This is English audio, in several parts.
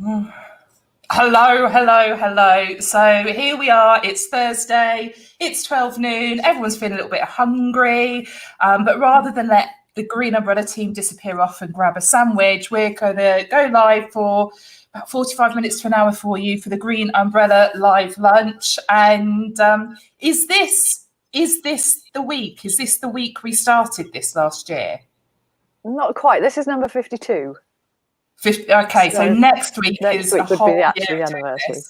Hello, hello, hello. So here we are. It's Thursday. It's 12 noon. Everyone's feeling a little bit hungry. But rather than let the Green Umbrella team disappear off and grab a sandwich, we're going to go live for about 45 minutes to an hour for you for the Green Umbrella live lunch. And is this the week? Is this the week we started this last year? Not quite. This is number 52. Okay, so next week is would the whole be the actual anniversary.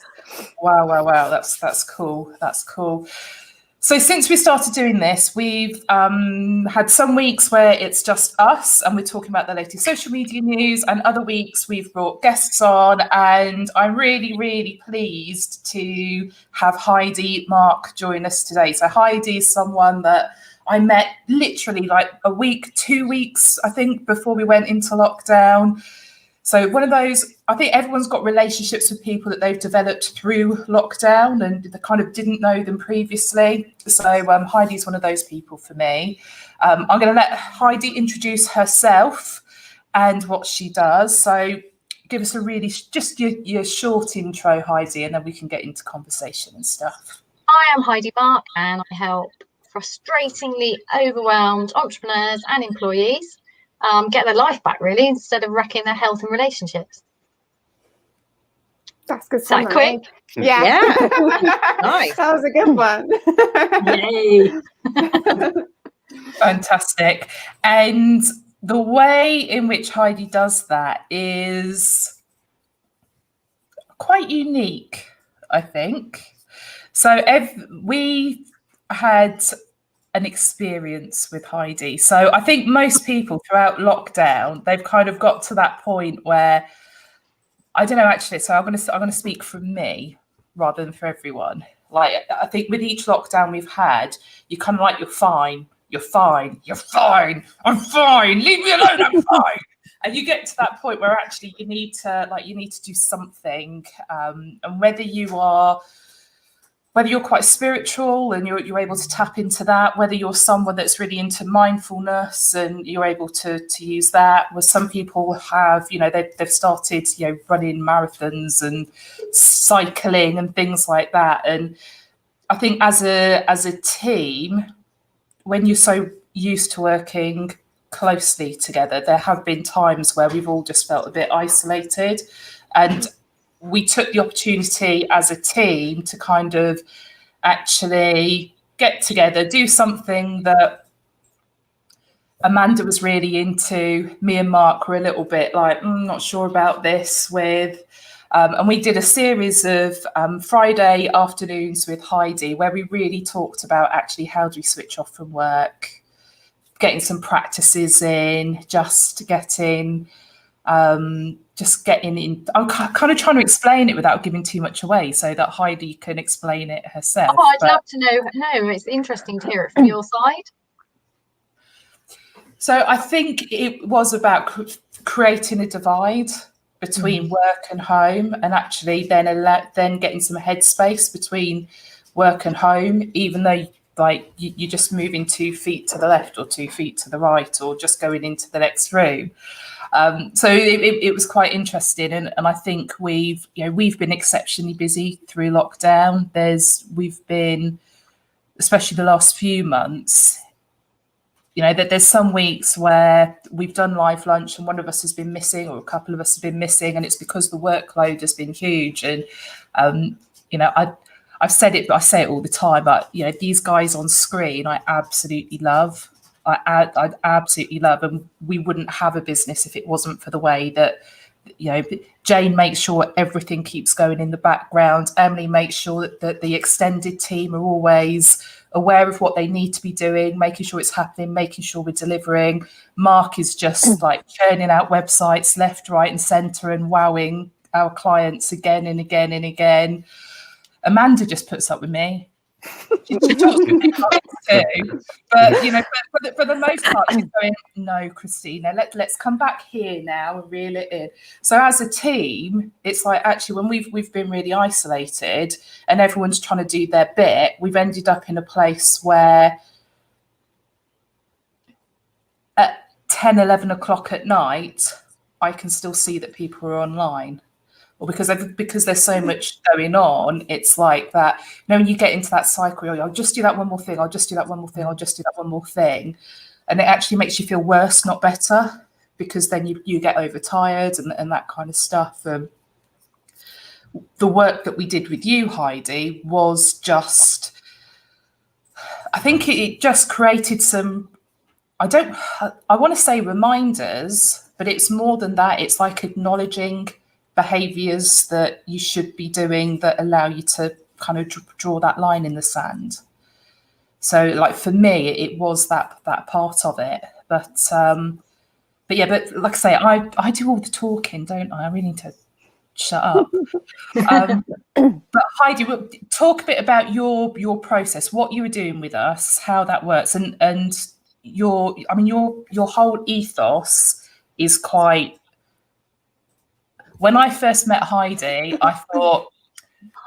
Wow. That's cool. That's cool. So since we started doing this, we've had some weeks where it's just us and we're talking about the latest social media news, and other weeks we've brought guests on, and I'm really, really pleased to have Heidi Marke join us today. So Heidi is someone that I met literally like a week, 2 weeks, I think, before we went into lockdown. So one of those, I think everyone's got relationships with people that they've developed through lockdown and they kind of didn't know them previously. So Heidi's one of those people for me. I'm going to let Heidi introduce herself and what she does. So give us a really, just your short intro, Heidi, and then we can get into conversation and stuff. I am Heidi Marke and I help frustratingly overwhelmed entrepreneurs and employees get their life back, really, instead of wrecking their health and relationships. That's good. Is that quick? Yeah. Nice. That was a good one. Yay. Fantastic. And the way in which Heidi does that is quite unique, I think. So we had an experience with Heidi. So I think most people throughout lockdown, they've kind of got to that point where, I don't know, actually, so I'm going to speak from me rather than for everyone. Like, I think with each lockdown we've had, you kind of like, you're fine, I'm fine, leave me alone, I'm fine. And you get to that point where actually you need to do something. And whether you're quite spiritual and you're able to tap into that, whether you're someone that's really into mindfulness and you're able to use that, where some people have, they've started, running marathons and cycling and things like that. And I think as a team, when you're so used to working closely together, there have been times where we've all just felt a bit isolated, and we took the opportunity as a team to kind of actually get together, do something that Amanda was really into. Me and Mark were a little bit like, not sure about this with, and we did a series of Friday afternoons with Heidi where we really talked about actually how do we switch off from work, getting some practices in, just getting in. I'm kind of trying to explain it without giving too much away so that Heidi can explain it herself. Oh, I'd love to know. No, it's interesting to hear it from your side. So I think it was about creating a divide between work and home, and actually then getting some headspace between work and home, even though like you're just moving 2 feet to the left or 2 feet to the right or just going into the next room. So it was quite interesting, and I think we've been exceptionally busy through lockdown. We've been, especially the last few months, that there's some weeks where we've done live lunch and one of us has been missing or a couple of us have been missing, and it's because the workload has been huge. And I've said it, but I say it all the time. But these guys on screen, I absolutely love. I absolutely love, and we wouldn't have a business if it wasn't for the way that Jane makes sure everything keeps going in the background. Emily makes sure that the extended team are always aware of what they need to be doing, making sure it's happening, making sure we're delivering. Mark is just like churning out websites left, right, and centre and wowing our clients again and again and again. Amanda just puts up with me. She talks to me too, but for the most part, she's going, no, Christina, let's come back here now and reel it in. So as a team, it's like actually when we've been really isolated and everyone's trying to do their bit, we've ended up in a place where at 10, 11 o'clock at night, I can still see that people are online. or because there's so much going on, it's like that, when you get into that cycle, I'll just do that one more thing, I'll just do that one more thing, I'll just do that one more thing. And it actually makes you feel worse, not better, because then you get overtired and that kind of stuff. The work that we did with you, Heidi, was just, I think it just created some, I want to say reminders, but it's more than that. It's like acknowledging behaviours that you should be doing that allow you to kind of draw that line in the sand. So, like, for me, it was that part of it. But like I say, I do all the talking, don't I? I really need to shut up. But Heidi, talk a bit about your process, what you were doing with us, how that works, and your whole ethos is quite. When I first met Heidi, I thought,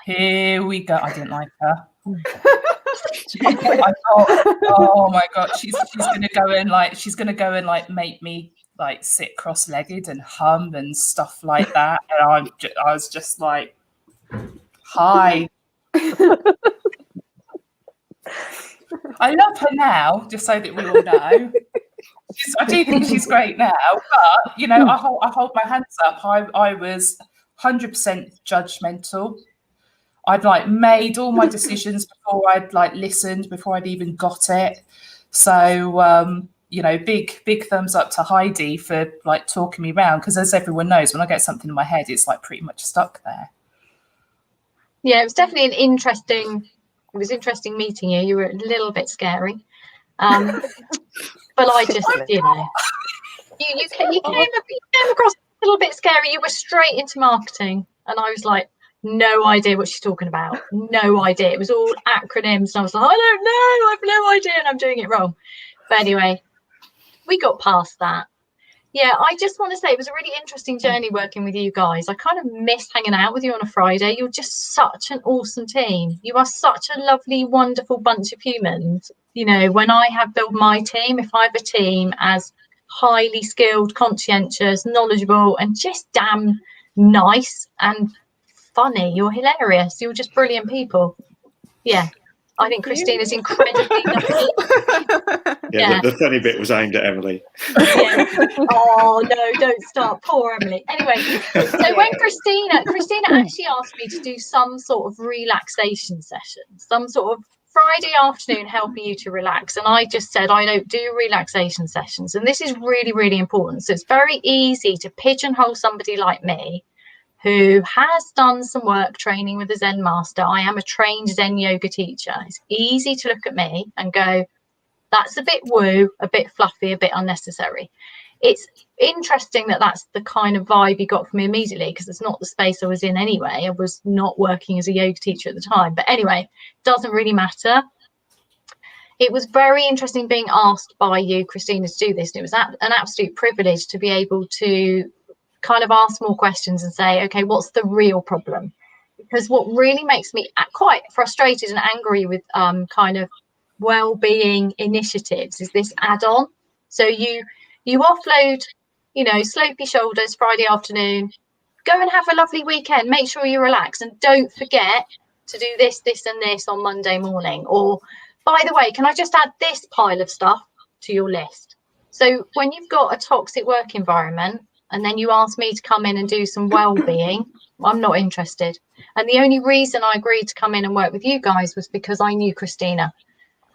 here we go. I didn't like her. I thought, oh my god, she's gonna go and make me like sit cross-legged and hum and stuff like that, and I was just like, hi. I love her now, just so that we all know. I do think she's great now, but I hold my hands up. I was 100% judgmental. I'd like made all my decisions before I'd like listened, before I'd even got it. So big thumbs up to Heidi for like talking me around, because as everyone knows, when I get something in my head, it's like pretty much stuck there. Yeah, it was definitely interesting meeting you. You were a little bit scary. But I just, you came across a little bit scary. You were straight into marketing, and I was like, no idea what she's talking about. No idea. It was all acronyms, and I was like, I don't know. I have no idea, and I'm doing it wrong. But anyway, we got past that. Yeah, I just want to say it was a really interesting journey working with you guys. I kind of miss hanging out with you on a Friday. You're just such an awesome team. You are such a lovely, wonderful bunch of humans. When I have built my team, if I have a team as highly skilled, conscientious, knowledgeable, and just damn nice and funny, you're hilarious. You're just brilliant people. Yeah. I think Christina's incredibly lucky. Yeah, the funny bit was aimed at Emily. Yeah. Oh no, don't start. Poor Emily. Anyway, so when Christina actually asked me to do some sort of relaxation session, some sort of Friday afternoon helping you to relax, and I just said I don't do relaxation sessions, and this is really, really important. So it's very easy to pigeonhole somebody like me who has done some work training with a Zen master. I am a trained Zen yoga teacher. It's easy to look at me and go, that's a bit woo, a bit fluffy, a bit unnecessary. It's interesting that that's the kind of vibe you got from me immediately, because it's not the space I was in anyway. I was not working as a yoga teacher at the time. But anyway, doesn't really matter. It was very interesting being asked by you, Christina, to do this. And it was an absolute privilege to be able to kind of ask more questions and say, okay, what's the real problem? Because what really makes me quite frustrated and angry with kind of well-being initiatives is this add-on. So you offload, slopey shoulders Friday afternoon, go and have a lovely weekend, make sure you relax, and don't forget to do this and this on Monday morning. Or, by the way, can I just add this pile of stuff to your list? So when you've got a toxic work environment, and then you ask me to come in and do some well-being, I'm not interested. And the only reason I agreed to come in and work with you guys was because I knew Christina.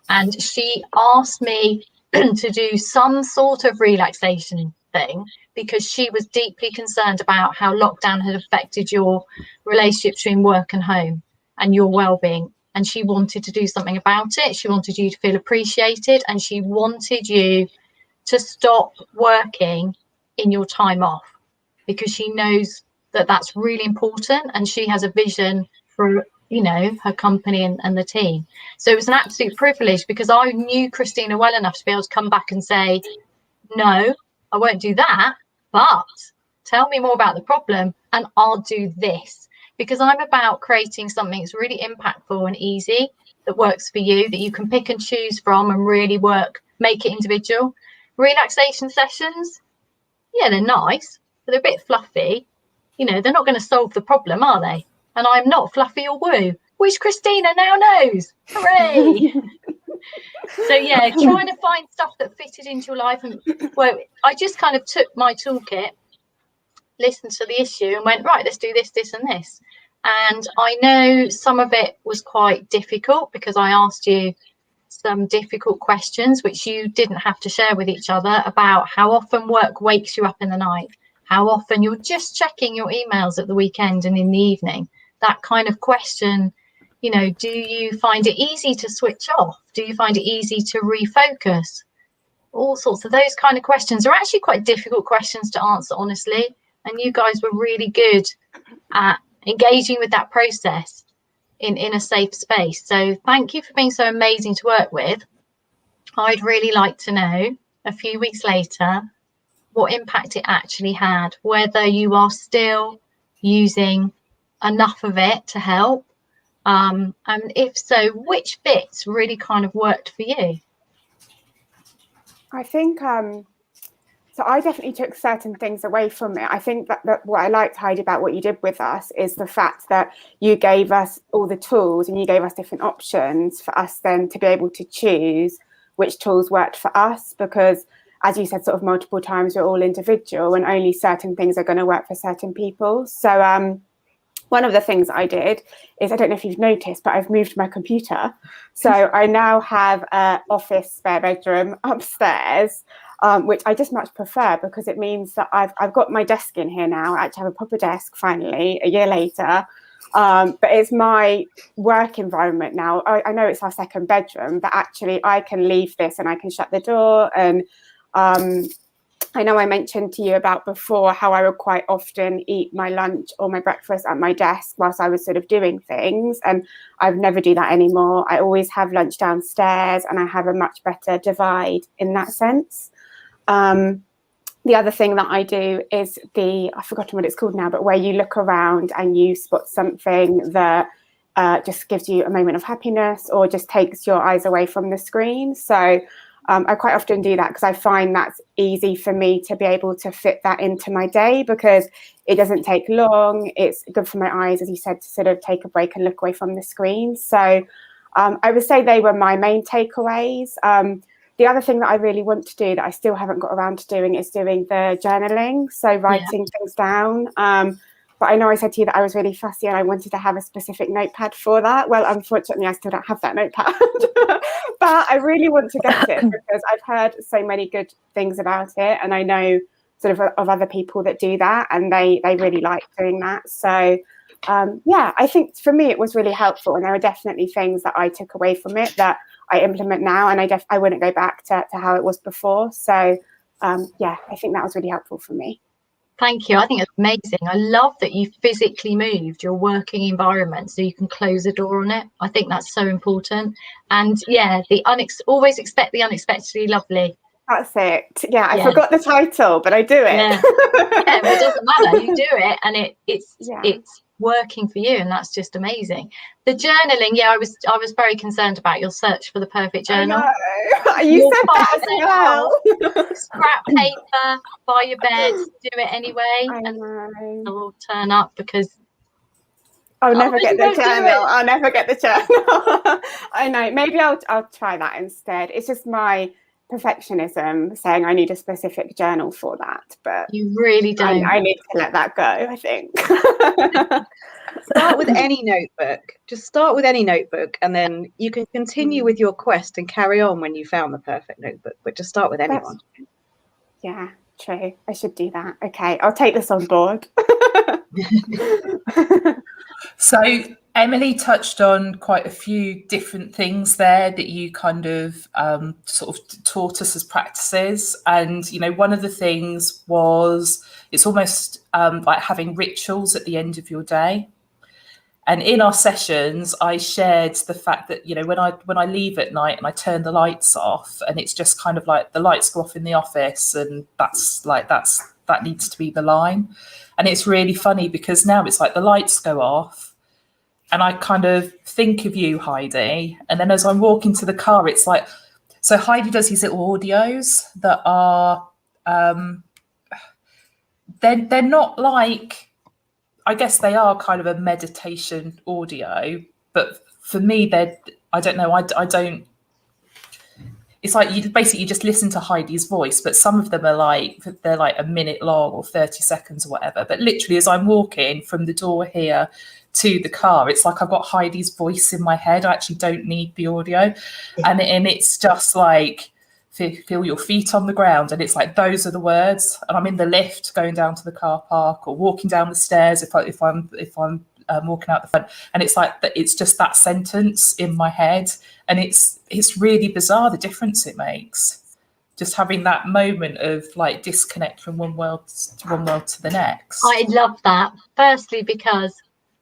And she asked me to do some sort of relaxation thing because she was deeply concerned about how lockdown had affected your relationship between work and home and your well-being. And she wanted to do something about it. She wanted you to feel appreciated, and she wanted you to stop working in your time off, because she knows that that's really important, and she has a vision for her company and the team. So it was an absolute privilege, because I knew Christina well enough to be able to come back and say, no, I won't do that, but tell me more about the problem and I'll do this, because I'm about creating something that's really impactful and easy, that works for you, that you can pick and choose from and really make it individual. Relaxation sessions, yeah, they're nice, but they're a bit fluffy. you know, they're not going to solve the problem, are they? And I'm not fluffy or woo, which Christina now knows. Hooray! So yeah, trying to find stuff that fitted into your life. And well, I just kind of took my toolkit, listened to the issue and went, right, let's do this, this and this. And I know some of it was quite difficult because I asked you some difficult questions which you didn't have to share with each other, about how often work wakes you up in the night, how often you're just checking your emails at the weekend and in the evening. That kind of question, you know, do you find it easy to switch off? Do you find it easy to refocus? All sorts of those kind of questions are actually quite difficult questions to answer, honestly. And you guys were really good at engaging with that process in a safe space. So thank you for being so amazing to work with. I'd really like to know, a few weeks later, what impact it actually had, whether you are still using enough of it to help, and if so, which bits really kind of worked for you? I think so I definitely took certain things away from it. I think that what I liked, Heidi, about what you did with us is the fact that you gave us all the tools and you gave us different options for us then to be able to choose which tools worked for us, because as you said sort of multiple times, we're all individual and only certain things are going to work for certain people. So one of the things I did is, I don't know if you've noticed, but I've moved my computer. So I now have an office spare bedroom upstairs, which I just much prefer, because it means that I've got my desk in here now. I actually have a proper desk finally, a year later. But it's my work environment now. I know it's our second bedroom, but actually I can leave this and I can shut the door. And I know I mentioned to you about before how I would quite often eat my lunch or my breakfast at my desk whilst I was sort of doing things, and I've never do that anymore. I always have lunch downstairs, and I have a much better divide in that sense. The other thing that I do is I've forgotten what it's called now, but where you look around and you spot something that just gives you a moment of happiness or just takes your eyes away from the screen. So I quite often do that because I find that's easy for me to be able to fit that into my day, because it doesn't take long. It's good for my eyes, as you said, to sort of take a break and look away from the screen. So I would say they were my main takeaways. The other thing that I really want to do that I still haven't got around to doing is doing the journaling, so writing things down. But I know I said to you that I was really fussy and I wanted to have a specific notepad for that. Well, unfortunately, I still don't have that notepad, but I really want to get it because I've heard so many good things about it. And I know sort of other people that do that, and they really like doing that. So yeah, I think for me, it was really helpful. And there are definitely things that I took away from it that I implement now, and I wouldn't go back to how it was before. So yeah, I think that was really helpful for me. Thank you. I think it's amazing. I love that you physically moved your working environment so you can close the door on it. I think that's so important. And yeah, always expect the unexpectedly lovely. That's it. Yeah, I forgot the title, but I do it. Yeah, but it doesn't matter. You do it, and it's working for you, and that's just amazing. The journaling, I was very concerned about your search for the perfect journal. You said that as well. Scrap paper by your bed, do it anyway, and it'll turn up because I'll never get the journal. I'll never get the journal. I know. Maybe I'll try that instead. It's just my perfectionism saying I need a specific journal for that, but you really don't. I need to let that go, I think. Start with any notebook. Just start with any notebook, and then you can continue with your quest and carry on when you found the perfect notebook, but just start with anyone. Yeah, true. I should do that. Okay, I'll take this on board. So Emily touched on quite a few different things there that you kind of sort of taught us as practices. And, you know, one of the things was it's almost like having rituals at the end of your day. And in our sessions, I shared the fact that, you know, when I leave at night and I turn the lights off, and it's just kind of like the lights go off in the office, and that needs to be the line. And it's really funny because now it's like the lights go off and I kind of think of you, Heidi. And then as I'm walking to the car, it's like, so Heidi does these little audios that are, they're not like I guess they are kind of a meditation audio, but for me, I don't know, I don't. It's like you just listen to Heidi's voice, but some of them are they're like a minute long or 30 seconds or whatever. But literally, as I'm walking from the door here to the car, it's like I've got Heidi's voice in my head. I actually don't need the audio, and it's just like feel your feet on the ground, and it's like those are the words. And I'm in the lift going down to the car park or walking down the stairs if I'm walking out the front, and it's like it's just that sentence in my head, and it's really bizarre the difference it makes, just having that moment of like disconnect from one world to the next. I love that, firstly because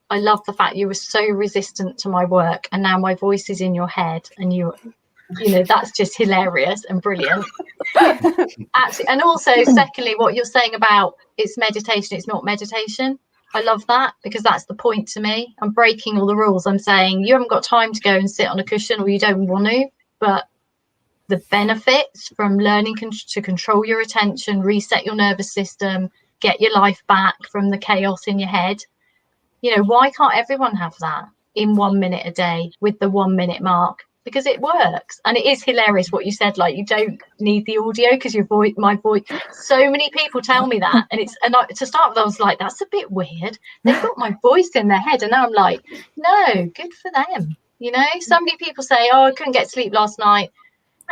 I love the fact you were so resistant to my work, and now my voice is in your head, and you know that's just hilarious and brilliant. Absolutely. And also secondly, what you're saying about it's meditation, it's not meditation, I love that, because that's the point to me. I'm breaking all the rules. I'm saying you haven't got time to go and sit on a cushion, or you don't want to, but the benefits from learning to control your attention, reset your nervous system, get your life back from the chaos in your head. You know, why can't everyone have that in 1 minute a day with the 1 minute mark? Because it works. And it is hilarious what you said, like you don't need the audio because my voice, so many people tell me that, and to start with I was like, that's a bit weird, they've got my voice in their head, and now I'm like, no, good for them. You know, so many people say, oh, I couldn't get sleep last night,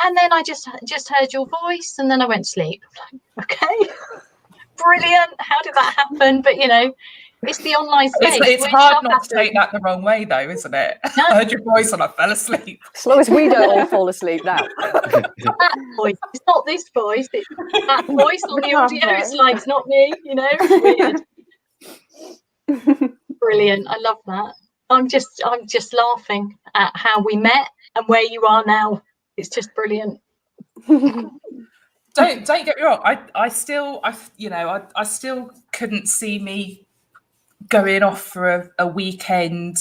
and then I just heard your voice and then I went to sleep. I'm like, okay, brilliant, how did that happen? But you know, it's the online space. It's hard not to take that the wrong way, though, isn't it? No. I heard your voice and I fell asleep. As long as we don't all fall asleep now. That voice. It's not this voice. It's that voice on the audio. It's like, it's not me, you know? Weird. Brilliant. I love that. I'm just laughing at how we met and where you are now. It's just brilliant. Don't get me wrong. I still couldn't see me going off for a weekend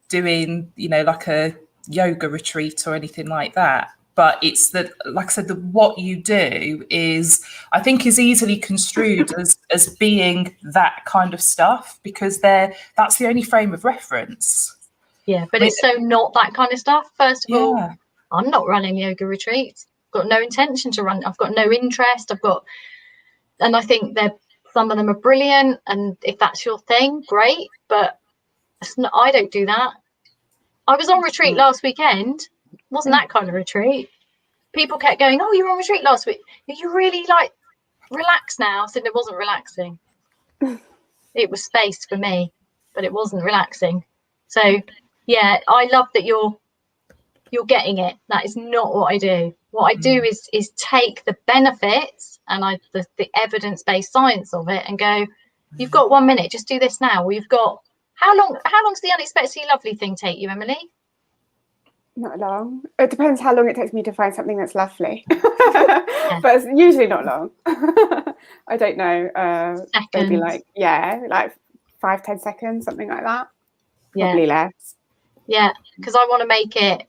doing, you know, like a yoga retreat or anything like that. But it's that, like I said, what you do I think is easily construed as being that kind of stuff, because that's the only frame of reference. Yeah, but it's so not that kind of stuff. First of all, I'm not running yoga retreats. I've got no intention to run. I've got no interest. And I think some of them are brilliant, and if that's your thing, great, but I don't do that. I was on retreat last weekend. It wasn't that kind of retreat. People kept going, oh, you were on retreat last week, are you really like relaxed now? I said it wasn't relaxing. It was space for me, but it wasn't relaxing. So yeah, I love that you're getting it. That is not what I do. What I do is take the benefits and the evidence-based science of it and go, you've got 1 minute, just do this now. Or you've got, how long's the unexpectedly lovely thing take you, Emily? Not long. It depends how long it takes me to find something that's lovely. But it's usually not long. I don't know. Maybe like 5-10 seconds, something like that. Probably less. Yeah, because I want to make it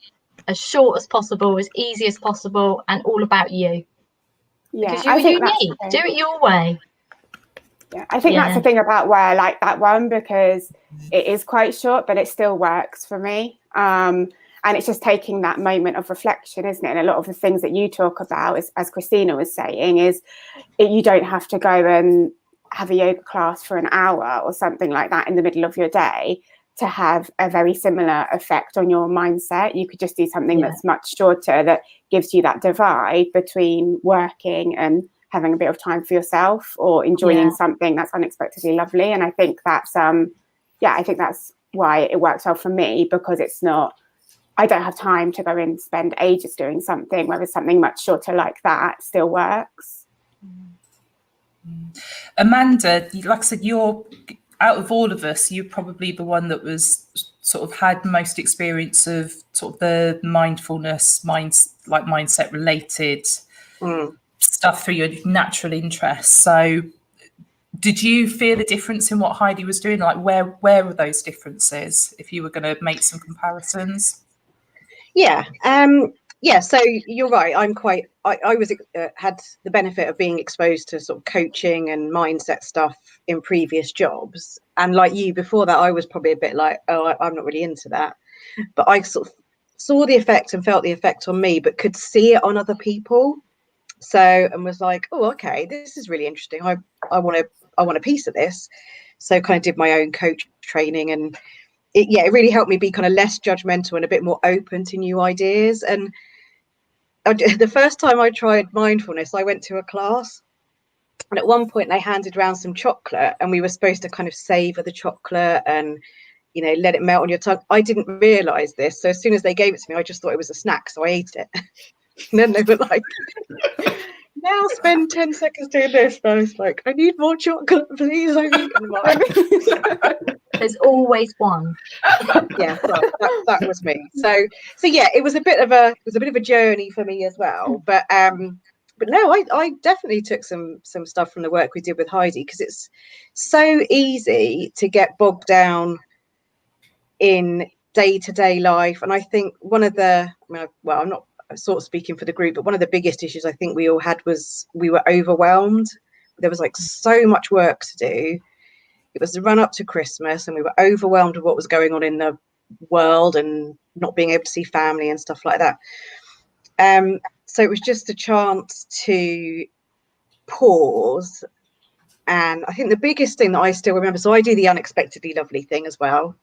as short as possible, as easy as possible, and all about you. Yeah, because you're unique. Do it your way. Yeah, I think that's the thing about where I like that one, because it is quite short, but it still works for me. And it's just taking that moment of reflection, isn't it? And a lot of the things that you talk about, as Christina was saying, is you don't have to go and have a yoga class for an hour or something like that in the middle of your day to have a very similar effect on your mindset. You could just do something that's much shorter, that gives you that divide between working and having a bit of time for yourself, or enjoying something that's unexpectedly lovely. And I think that's I think that's why it works well for me, because it's not, I don't have time to go and spend ages doing something, whereas something much shorter like that still works. Amanda, like I said, you're, out of all of us, you're probably the one that was sort of had most experience of sort of the mindfulness, mindset related stuff through your natural interests. So did you feel a difference in what Heidi was doing? Like where were those differences, if you were going to make some comparisons? So you're right. I was had the benefit of being exposed to sort of coaching and mindset stuff in previous jobs. And like you, before that, I was probably a bit like, oh, I'm not really into that. But I sort of saw the effect and felt the effect on me, but could see it on other people. So, and was like, oh, okay, this is really interesting. I want a piece of this. So kind of did my own coach training, and it really helped me be kind of less judgmental and a bit more open to new ideas. And the first time I tried mindfulness, I went to a class, and at one point they handed around some chocolate, and we were supposed to kind of savor the chocolate and, you know, let it melt on your tongue. I didn't realize this. So as soon as they gave it to me, I just thought it was a snack. So I ate it. And then they were like, now spend 10 seconds doing this. And I was like, I need more chocolate, please. I've eaten mine. There's always one. Yeah, that was me. So yeah, it was a bit of a journey for me as well. But no, I definitely took some stuff from the work we did with Heidi, because it's so easy to get bogged down in day-to-day life. And I think one of the, I'm not sort of speaking for the group, but one of the biggest issues I think we all had was we were overwhelmed. There was like so much work to do. It was the run up to Christmas, and we were overwhelmed with what was going on in the world and not being able to see family and stuff like that. So it was just a chance to pause. And I think the biggest thing that I still remember, so I do the unexpectedly lovely thing as well.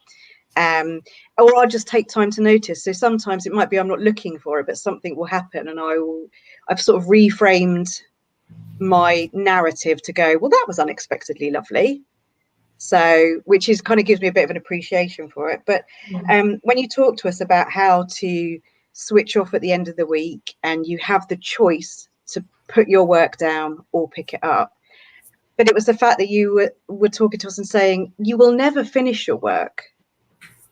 Or I'll just take time to notice. So sometimes it might be I'm not looking for it, but something will happen, and I've sort of reframed my narrative to go, well, that was unexpectedly lovely. So, which is kind of gives me a bit of an appreciation for it. But when you talk to us about how to switch off at the end of the week, and you have the choice to put your work down or pick it up, but it was the fact that you were talking to us and saying you will never finish your work.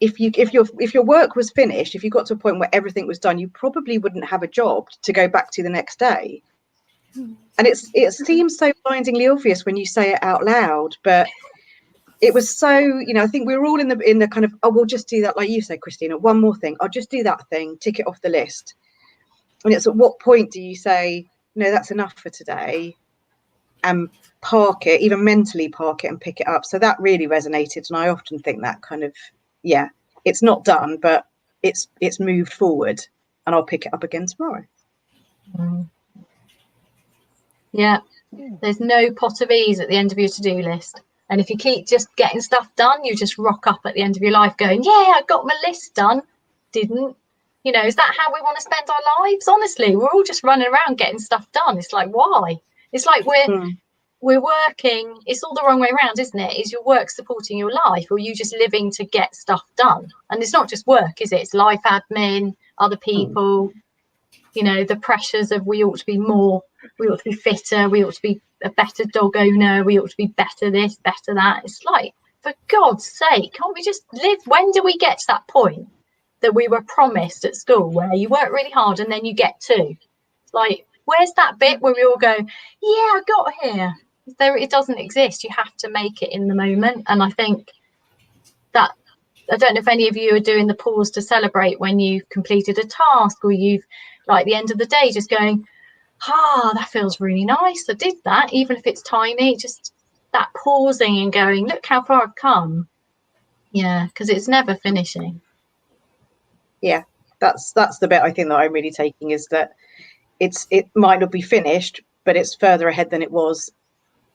If your work was finished, if you got to a point where everything was done, you probably wouldn't have a job to go back to the next day. And it seems so blindingly obvious when you say it out loud, but it was so, you know, I think we were all in the kind of, oh, we'll just do that, like you said, Christina, one more thing, I'll just do that thing, tick it off the list. And it's at what point do you say, no, that's enough for today, and park it, even mentally park it and pick it up? So that really resonated, and I often think that kind of, yeah, it's not done, but it's moved forward, and I'll pick it up again tomorrow. Yeah, there's no pot of ease at the end of your to-do list. And if you keep just getting stuff done, you just rock up at the end of your life going, yeah, I got my list done. Didn't. You know, is that how we want to spend our lives? Honestly, we're all just running around getting stuff done. It's like, why? It's like we're working. It's all the wrong way around, isn't it? Is your work supporting your life, or are you just living to get stuff done? And it's not just work, is it? It's life admin, other people, you know, the pressures of we ought to be more, we ought to be fitter, we ought to be a better dog owner, we ought to be better this, better that. It's like, for God's sake, can't we just live? When do we get to that point that we were promised at school where you work really hard and then you get to? Like, where's that bit where we all go, yeah, I got here? It doesn't exist. You have to make it in the moment. And I think that, I don't know if any of you are doing the pause to celebrate when you've completed a task, or you've, like, at the end of the day, just going, that feels really nice. I did that, even if it's tiny. Just that pausing and going, look how far I've come. Yeah, because it's never finishing. Yeah, that's the bit I think that I'm really taking, is that it might not be finished, but it's further ahead than it was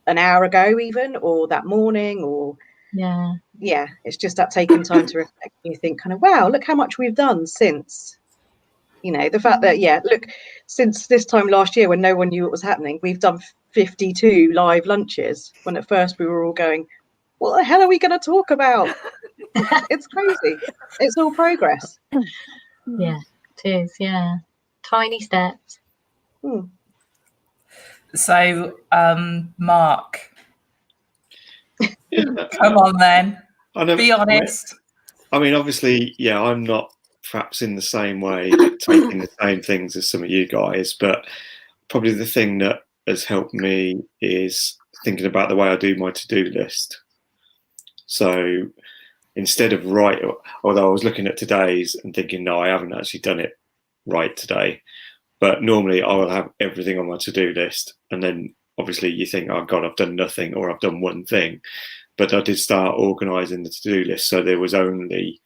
an hour ago even, or that morning, or it's just that taking time to reflect. You think kind of, wow, look how much we've done since, you know, the fact that, look, since this time last year when no one knew what was happening, we've done 52 live lunches, when at first we were all going, what the hell are we going to talk about? It's crazy. It's all progress. Yeah, it is. Yeah, tiny steps. So, Mark, come on then, be honest. I mean, obviously, yeah, I'm not perhaps in the same way taking the same things as some of you guys, but probably the thing that has helped me is thinking about the way I do my to-do list. So instead of although I was looking at today's and thinking, no, I haven't actually done it right today. But normally I will have everything on my to-do list, and then obviously you think, oh God, I've done nothing, or I've done one thing. but I did start organising the to-do list, so there was only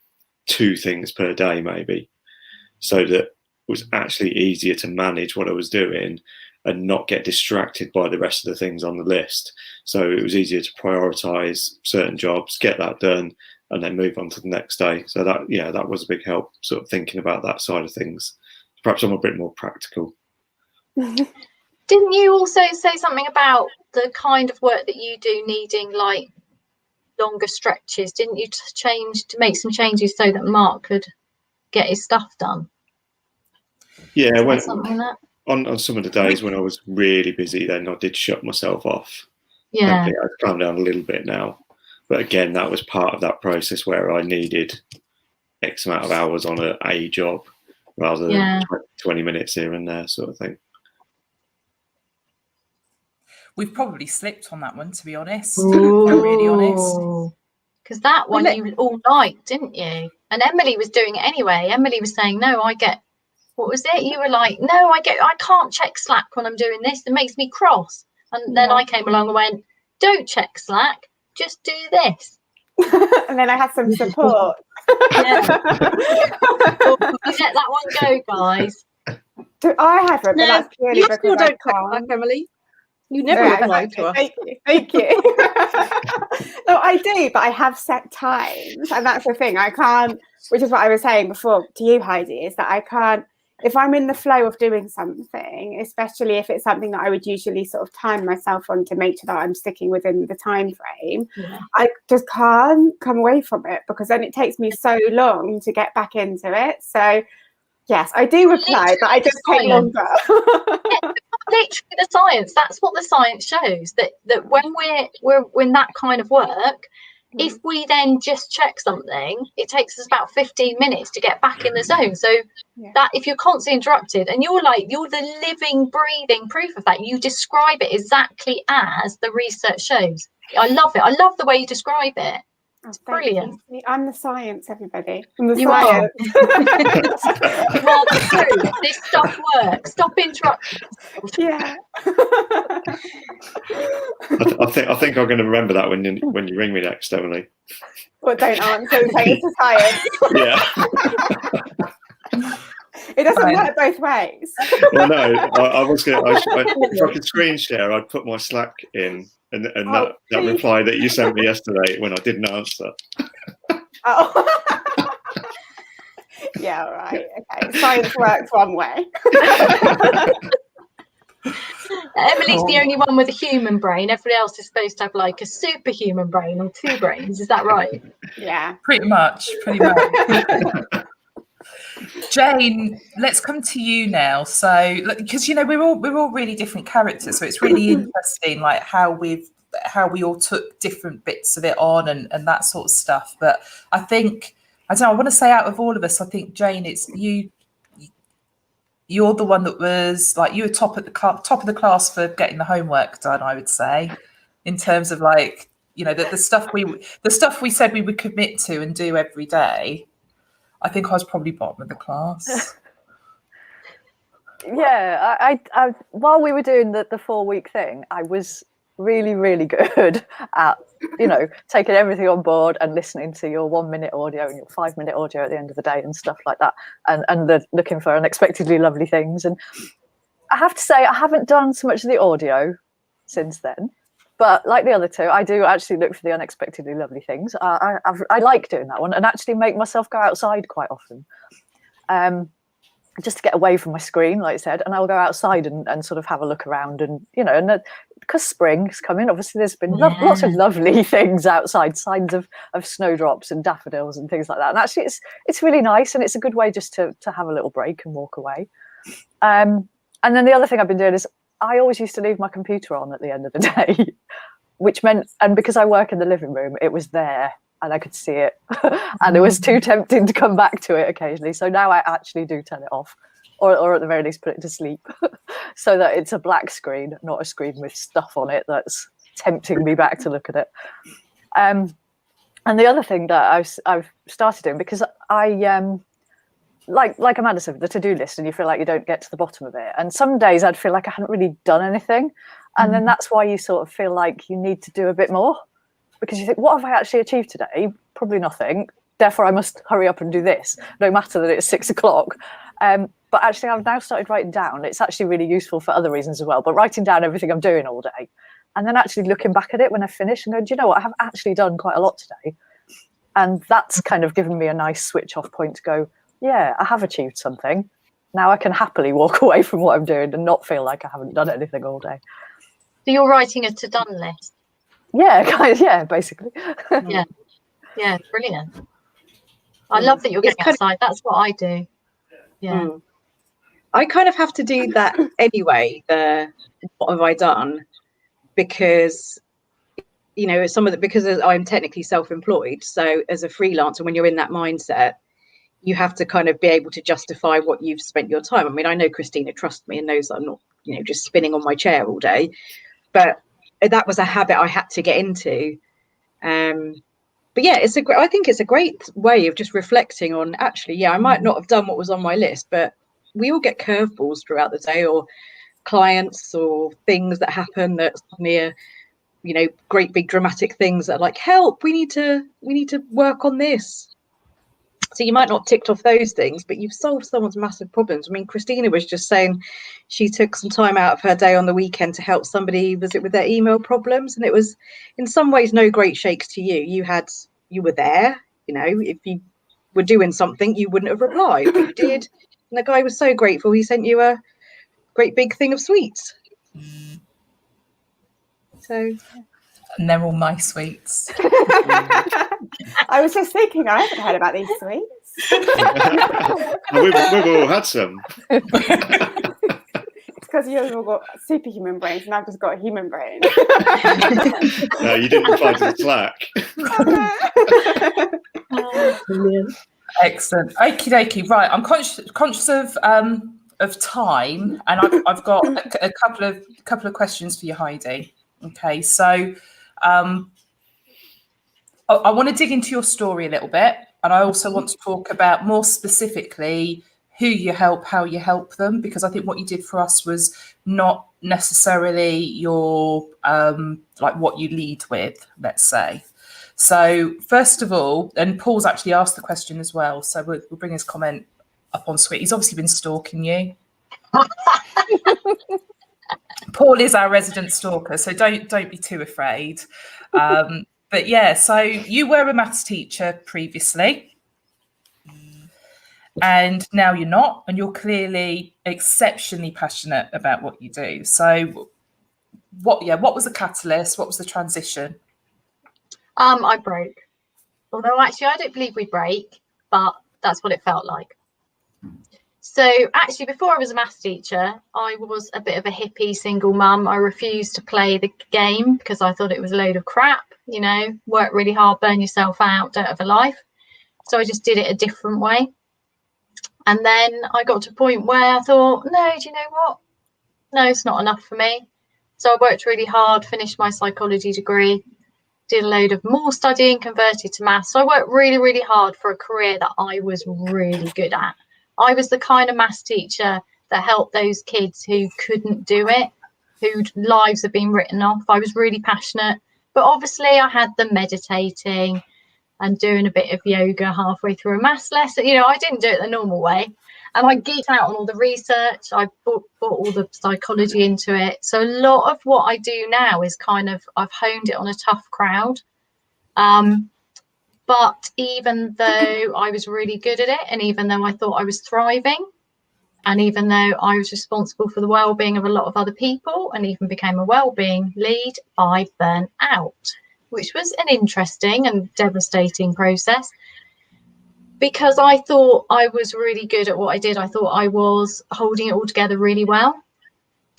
2 things per day maybe, so that it was actually easier to manage what I was doing and not get distracted by the rest of the things on the list. So it was easier to prioritise certain jobs, get that done, and then move on to the next day. So that, yeah, that was a big help, sort of thinking about that side of things. Perhaps I'm a bit more practical. Didn't you also say something about the kind of work that you do needing like longer stretches? Didn't you make some changes so that Mark could get his stuff done? Yeah, when, something that on some of the days when I was really busy, then I did shut myself off. yeah, Thankfully, I've calmed down a little bit now. But again, that was part of that process where I needed X amount of hours on a job rather than 20 minutes here and there, sort of thing. We've probably slipped on that one, to be honest. If I'm really honest. Because that one you all liked, didn't you? And Emily was doing it anyway. Emily was saying, no, I get, what was it? You were like, no, I can't check Slack when I'm doing this. It makes me cross. And then I came along and went, don't check Slack, just do this. And then I had some support. Yeah. You let that one go, guys. I haven't, but that's purely You because still I don't can't. check Slack, Emily. You never Yeah, replied to us. Thank you. No, I do, but I have set times, and that's the thing. I can't, which is what I was saying before to you, Heidi, is that I can't, if I'm in the flow of doing something, especially if it's something that I would usually sort of time myself on to make sure that I'm sticking within the time frame, I just can't come away from it, because then it takes me so long to get back into it. So yes, I do reply, but I just take longer. Literally the science, that's what the science shows, that when we're in that kind of work, if we then just check something, it takes us about 15 minutes to get back in the zone. So that if you're constantly interrupted, and you're the living, breathing proof of that, you describe it exactly as the research shows. I love it. I love the way you describe it. It's brilliant. I'm the science, everybody. I'm the You science. You are the truth. This stuff works. Stop interrupting. Yeah. I think I'm going to remember that when you ring me next, Emily. Well, don't answer and say it's a science. Yeah. It doesn't work both ways. Well, no, I was going to. If I could screen share, I'd put my Slack in, and that reply that you sent me yesterday when I didn't answer. Oh. Yeah, right. Okay. Science works one way. Emily's the only one with a human brain. Everybody else is supposed to have like a superhuman brain or 2 brains. Is that right? Yeah. Pretty much. Jane, let's come to you now. So, because we're all really different characters, so it's really interesting, like how we all took different bits of it on and that sort of stuff. But I think, I don't know, I want to say out of all of us, I think Jane, it's you. You're the one that was like, you were top of the class for getting the homework done, I would say, in terms of like, the stuff we said we would commit to and do every day. I think I was probably bottom of the class. Yeah, I while we were doing the 4-week thing, I was really, really good at, taking everything on board and listening to your 1-minute audio and your 5-minute audio at the end of the day and stuff like that, and looking for unexpectedly lovely things. And I have to say, I haven't done so much of the audio since then. But like the other two, I do actually look for the unexpectedly lovely things. I like doing that one, and actually make myself go outside quite often, just to get away from my screen, like I said. And I'll go outside and sort of have a look around, and because spring's coming, obviously there's been lots of lovely things outside, signs of snowdrops and daffodils and things like that. And actually, it's really nice, and it's a good way just to have a little break and walk away. And then the other thing I've been doing is, I always used to leave my computer on at the end of the day, which meant, and because I work in the living room, it was there and I could see it. And it was too tempting to come back to it occasionally. So now I actually do turn it off, or at the very least put it to sleep, so that it's a black screen, not a screen with stuff on it that's tempting me back to look at it. And the other thing that I've started doing, because I like Amanda said, the to-do list, and you feel like you don't get to the bottom of it. And some days I'd feel like I hadn't really done anything. And then that's why you sort of feel like you need to do a bit more, because you think, what have I actually achieved today? Probably nothing. Therefore, I must hurry up and do this, no matter that it's 6 o'clock. But actually, I've now started writing down. It's actually really useful for other reasons as well, but writing down everything I'm doing all day and then actually looking back at it when I finish and going, do you know what? I have actually done quite a lot today. And that's kind of given me a nice switch off point to go, yeah, I have achieved something. Now I can happily walk away from what I'm doing and not feel like I haven't done anything all day. So you're writing a to-done list? Yeah, yeah, basically. Yeah, brilliant. I love that you're getting outside. That's what I do. Yeah. I kind of have to do that anyway. What have I done? Because, you know, because I'm technically self-employed. So as a freelancer, when you're in that mindset, you have to kind of be able to justify what you've spent your time. I mean, I know Christina trusts me and knows that I'm not, you know, just spinning on my chair all day. But that was a habit I had to get into. But yeah, I think it's a great way of just reflecting on, actually, yeah, I might not have done what was on my list, but we all get curveballs throughout the day, or clients or things that happen that suddenly are, you know, great big dramatic things that are like, help, we need to work on this. So you might not ticked off those things, but you've solved someone's massive problems. I mean, Christina was just saying she took some time out of her day on the weekend to help somebody, was it with their email problems? And it was in some ways no great shakes to you. You were there, you know, if you were doing something, you wouldn't have replied, but you did. And the guy was so grateful. He sent you a great big thing of sweets. So, and they're all my sweets. I was just thinking, I haven't heard about these sweets. we've all had some. It's because you've all got superhuman brains and I've just got a human brain. No, you didn't reply to the Slack. Brilliant. Excellent. Okie dokie. Right, I'm conscious of time, and I've got a couple of questions for you, Heidi. Okay, so I want to dig into your story a little bit, and I also want to talk about more specifically who you help, how you help them, because I think what you did for us was not necessarily your like what you lead with, let's say. So first of all, and Paul's actually asked the question as well, so we'll bring his comment up on screen. He's obviously been stalking you. Paul is our resident stalker, so don't be too afraid. But yeah, so you were a maths teacher previously, and now you're not, and you're clearly exceptionally passionate about what you do. So what was the catalyst? What was the transition? I broke. Although actually I don't believe we break, but that's what it felt like. So actually, before I was a maths teacher, I was a bit of a hippie single mum. I refused to play the game because I thought it was a load of crap. You know, work really hard, burn yourself out, don't have a life. So I just did it a different way. And then I got to a point where I thought, no, do you know what? No, it's not enough for me. So I worked really hard, finished my psychology degree, did a load of more studying, converted to maths. So I worked really, really hard for a career that I was really good at. I was the kind of maths teacher that helped those kids who couldn't do it, whose lives had been written off. I was really passionate, but obviously I had them meditating and doing a bit of yoga halfway through a maths lesson. You know, I didn't do it the normal way. And I geeked out on all the research. I brought all the psychology into it. So a lot of what I do now is kind of, I've honed it on a tough crowd. But even though I was really good at it, and even though I thought I was thriving, and even though I was responsible for the well-being of a lot of other people, and even became a well-being lead, I burnt out, which was an interesting and devastating process, because I thought I was really good at what I did. I thought I was holding it all together really well.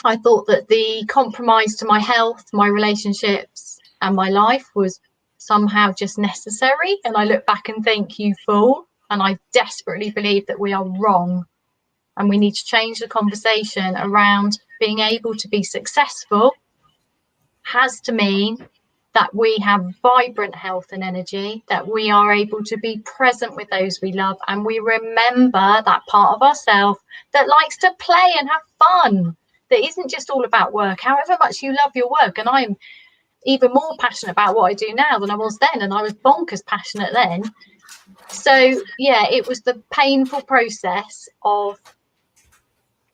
I thought that the compromise to my health, my relationships, and my life was somehow just necessary. And I look back and think, you fool. And I desperately believe that we are wrong. And we need to change the conversation around being able to be successful has to mean that we have vibrant health and energy, that we are able to be present with those we love, and we remember that part of ourselves that likes to play and have fun, that isn't just all about work, however much you love your work. And I'm even more passionate about what I do now than I was then, and I was bonkers passionate then. So yeah, it was the painful process of,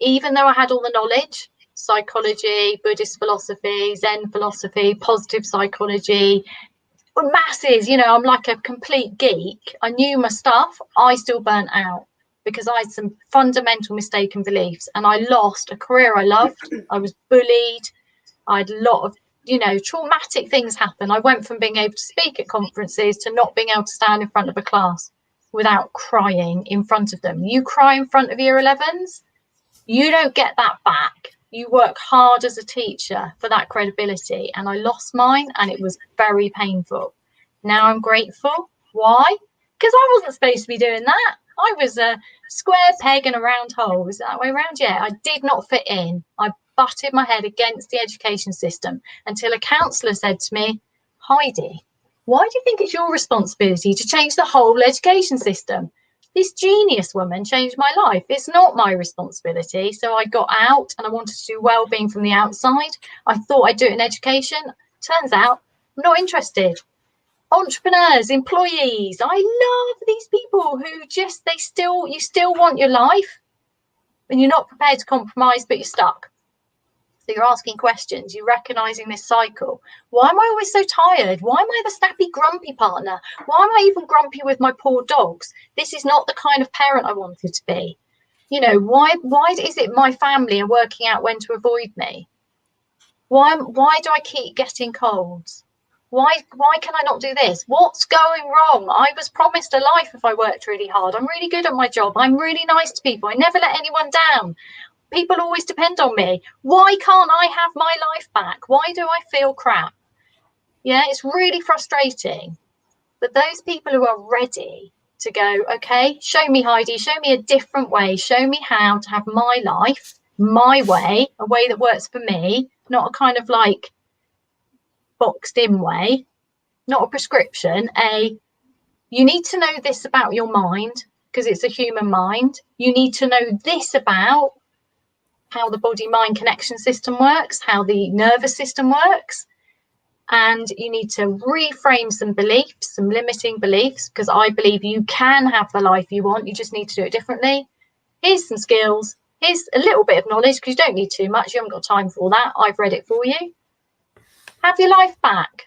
even though I had all the knowledge, psychology, Buddhist philosophy, Zen philosophy, positive psychology, masses, you know, I'm like a complete geek. I knew my stuff. I still burnt out because I had some fundamental mistaken beliefs, and I lost a career I loved. I was bullied. I had a lot of, you know, traumatic things happen. I went from being able to speak at conferences to not being able to stand in front of a class without crying in front of them. You cry in front of year 11s, you don't get that back. You work hard as a teacher for that credibility, and I lost mine, and it was very painful. Now I'm grateful. Why? Because I wasn't supposed to be doing that. I was a square peg in a round hole. Is that way around? Yeah, I did not fit in. I butted my head against the education system until a counsellor said to me, Heidi, why do you think it's your responsibility to change the whole education system? This genius woman changed my life. It's not my responsibility. So I got out, and I wanted to do well-being from the outside. I thought I'd do it in education. Turns out I'm not interested. Entrepreneurs, employees, I love these people who just, you still want your life, and you're not prepared to compromise, but you're stuck. So you're asking questions, you're recognizing this cycle. Why am I always so tired? Why am I the snappy, grumpy partner? Why am I even grumpy with my poor dogs? This is not the kind of parent I wanted to be. You know, why is it my family are working out when to avoid me? Why do I keep getting colds? Why can I not do this? What's going wrong? I was promised a life if I worked really hard. I'm really good at my job. I'm really nice to people. I never let anyone down. People always depend on me. Why can't I have my life back? Why do I feel crap? Yeah, it's really frustrating. But those people who are ready to go, okay, show me, Heidi, show me a different way. Show me how to have my life, my way, a way that works for me, not a kind of like boxed in way, not a prescription. You need to know this about your mind because it's a human mind. You need to know this about how the body-mind connection system works, how the nervous system works. And you need to reframe some beliefs, some limiting beliefs, because I believe you can have the life you want. You just need to do it differently. Here's some skills. Here's a little bit of knowledge, because you don't need too much. You haven't got time for all that. I've read it for you. Have your life back.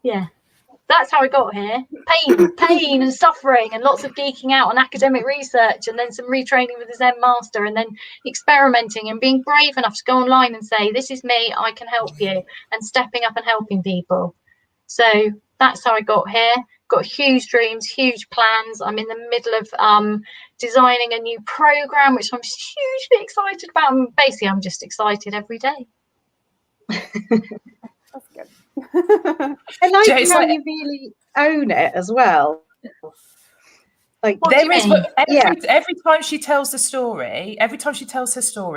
Yeah. That's how I got here. Pain and suffering, and lots of geeking out on academic research, and then some retraining with the Zen master, and then experimenting and being brave enough to go online and say, this is me, I can help you, and stepping up and helping people. So that's how I got here. Got huge dreams, huge plans. I'm in the middle of designing a new program, which I'm hugely excited about. And basically, I'm just excited every day. That's good. I like how you really own it as well. Like, every time she tells her story,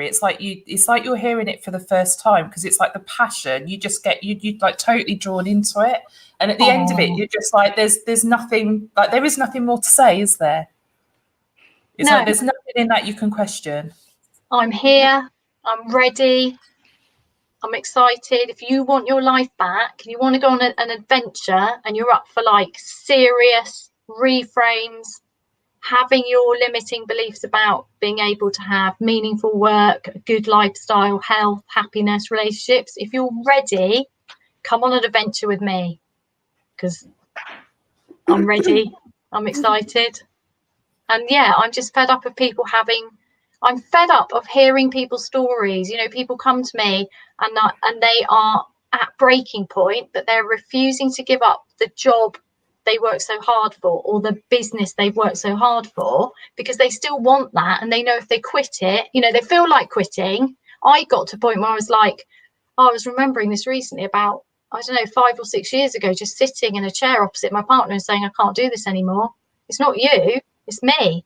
it's like you're hearing it for the first time, because it's like the passion. You just get you like totally drawn into it, and at the end of it, you're just like, there's nothing, like there is nothing more to say, is there? It's like there's nothing in that you can question. I'm here. I'm ready. I'm excited. If you want your life back, you want to go on an adventure, and you're up for like serious reframes, having your limiting beliefs about being able to have meaningful work, a good lifestyle, health, happiness, relationships. If you're ready, come on an adventure with me, because I'm ready. I'm excited. And yeah, I'm just fed up of I'm fed up of hearing people's stories. You know, people come to me and they are at breaking point, but they're refusing to give up the job they work so hard for, or the business they've worked so hard for, because they still want that. And they know if they quit it, you know, they feel like quitting. I got to a point where I was like, I was remembering this recently about, I don't know, 5 or 6 years ago, just sitting in a chair opposite my partner and saying, I can't do this anymore. It's not you, it's me.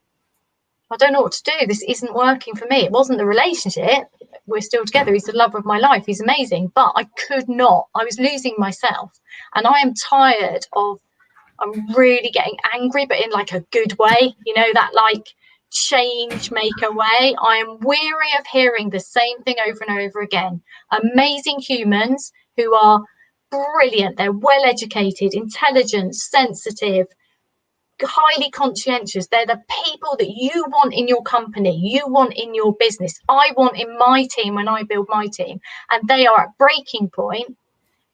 I don't know what to do. This isn't working for me. It wasn't the relationship. We're still together. He's the love of my life. He's amazing. But I could not. I was losing myself. And I am tired of, I'm really getting angry, but in like a good way. You know, that like change maker way. I am weary of hearing the same thing over and over again. Amazing humans who are brilliant, they're well educated, intelligent, sensitive, highly conscientious. They're the people that you want in your company, you want in your business, I want in my team when I build my team. And they are at breaking point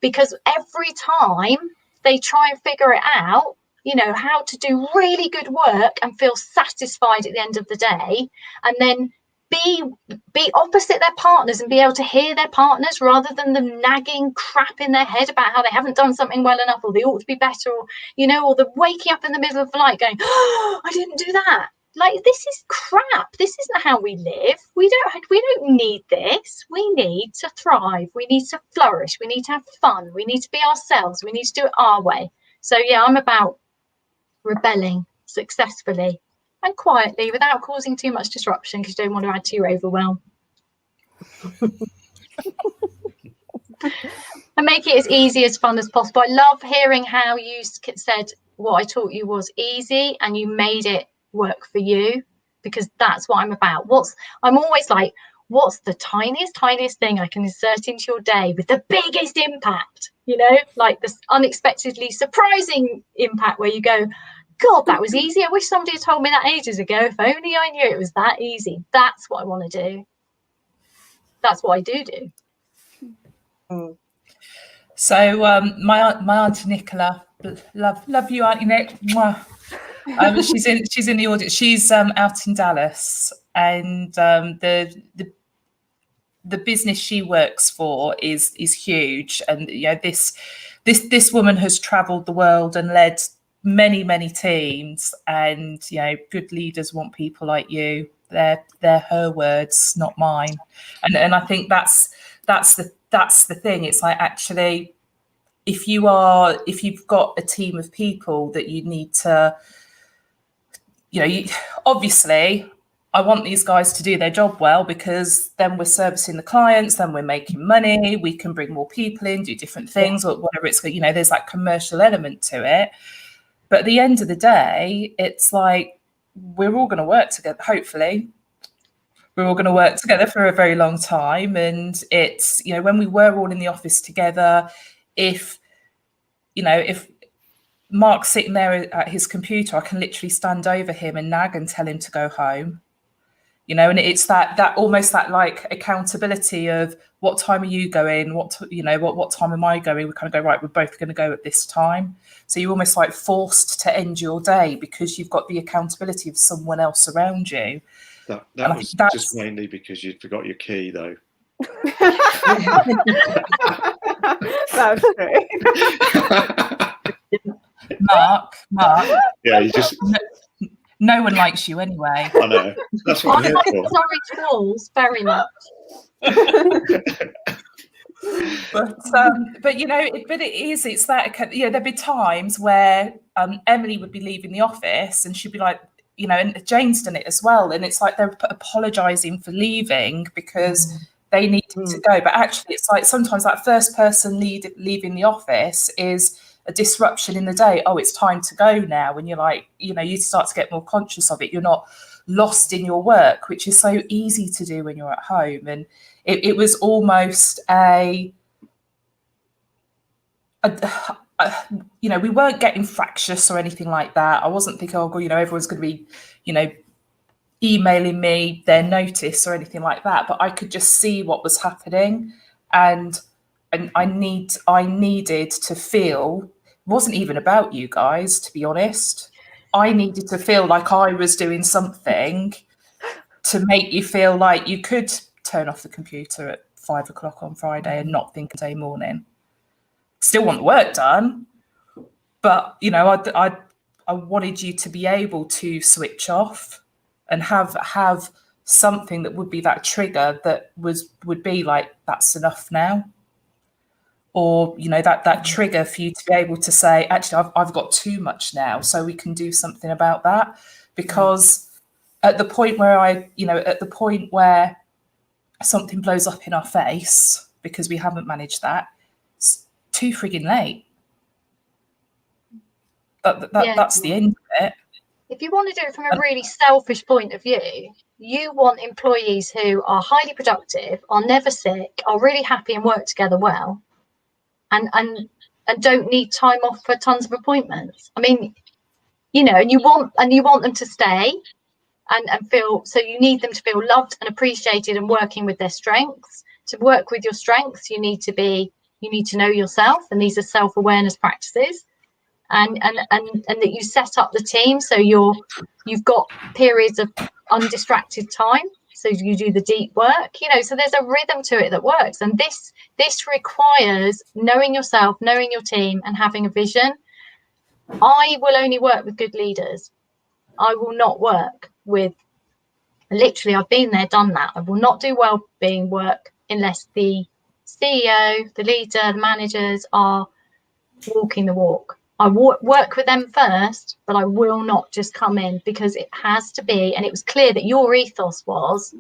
because every time they try and figure it out, you know, how to do really good work and feel satisfied at the end of the day, and then be opposite their partners and be able to hear their partners rather than them nagging crap in their head about how they haven't done something well enough, or they ought to be better, or, you know, or the waking up in the middle of the night going, oh, I didn't do that. Like, this is crap. This isn't how we live. We don't need this. We need to thrive. We need to flourish. We need to have fun. We need to be ourselves. We need to do it our way. So yeah, I'm about rebelling successfully and quietly without causing too much disruption, because you don't want to add to your overwhelm. And make it as easy as fun as possible. I love hearing how you said what I taught you was easy and you made it work for you, because that's what I'm about. I'm always like, what's the tiniest thing I can insert into your day with the biggest impact, you know, like this unexpectedly surprising impact where you go, God, that was easy. I wish somebody had told me that ages ago. If only I knew it was that easy. That's what I want to do. That's what I do. So my auntie Nicola, love you, Auntie Nick. She's in the audience. She's out in Dallas, and the business she works for is huge. And you know, this woman has travelled the world and led many teams, and you know, good leaders want people like you. They're her words, not mine. And I think that's the thing. It's like, actually, if you've got a team of people that you need to, you know, obviously I want these guys to do their job well, because then we're servicing the clients, then we're making money, we can bring more people in, do different things, or whatever it's, you know, there's that commercial element to it. But at the end of the day, it's like, we're all going to work together. Hopefully we're all going to work together for a very long time. And it's, you know, when we were all in the office together, if Mark's sitting there at his computer, I can literally stand over him and nag and tell him to go home. You know, and it's that almost that like accountability of, what time are you going? What time am I going? We kind of go, right, we're both going to go at this time. So you're almost like forced to end your day because you've got the accountability of someone else around you. That was just mainly because you'd forgot your key, though. That's true. Mark. Yeah, you just. No one likes you anyway. I know. That's what I'm here for. Sorry, walls, very much. But you know, it's that, you know, there'd be times where Emily would be leaving the office and she'd be like, you know, and Jane's done it as well, and it's like they're apologizing for leaving because they needed to go, but actually it's like sometimes that first person leaving the office is a disruption in the day. Oh, it's time to go now. And you're like, you know, you start to get more conscious of it. You're not lost in your work, which is so easy to do when you're at home. And it was almost you know, we weren't getting fractious or anything like that. I wasn't thinking, oh, you know, everyone's going to be, you know, emailing me their notice or anything like that. But I could just see what was happening, and I needed to feel. It wasn't even about you guys, to be honest. I needed to feel like I was doing something to make you feel like you could turn off the computer at 5 o'clock on Friday and not think Monday morning. Still want the work done, but you know, I wanted you to be able to switch off and have something that would be that trigger that would be like, that's enough now. Or, you know, that trigger for you to be able to say, actually, I've got too much now, so we can do something about that. Because at the point where something blows up in our face because we haven't managed that, it's too frigging late. That's the end of it. if you want to do it from a really selfish point of view, you want employees who are highly productive, are never sick, are really happy and work together well, and don't need time off for tons of appointments. I mean, you know, and you want them to stay and feel, so you need them to feel loved and appreciated and working with their strengths. To work with your strengths, you need to know yourself, and these are self-awareness practices, and that you set up the team so you've got periods of undistracted time, so you do the deep work, you know, so there's a rhythm to it that works. And this requires knowing yourself, knowing your team, and having a vision. I will only work with good leaders. I will not work with, literally, I've been there, done that. I will not do well-being work unless the CEO, the leader, the managers are walking the walk. I work with them first, but I will not just come in, because it has to be, and it was clear that your ethos was,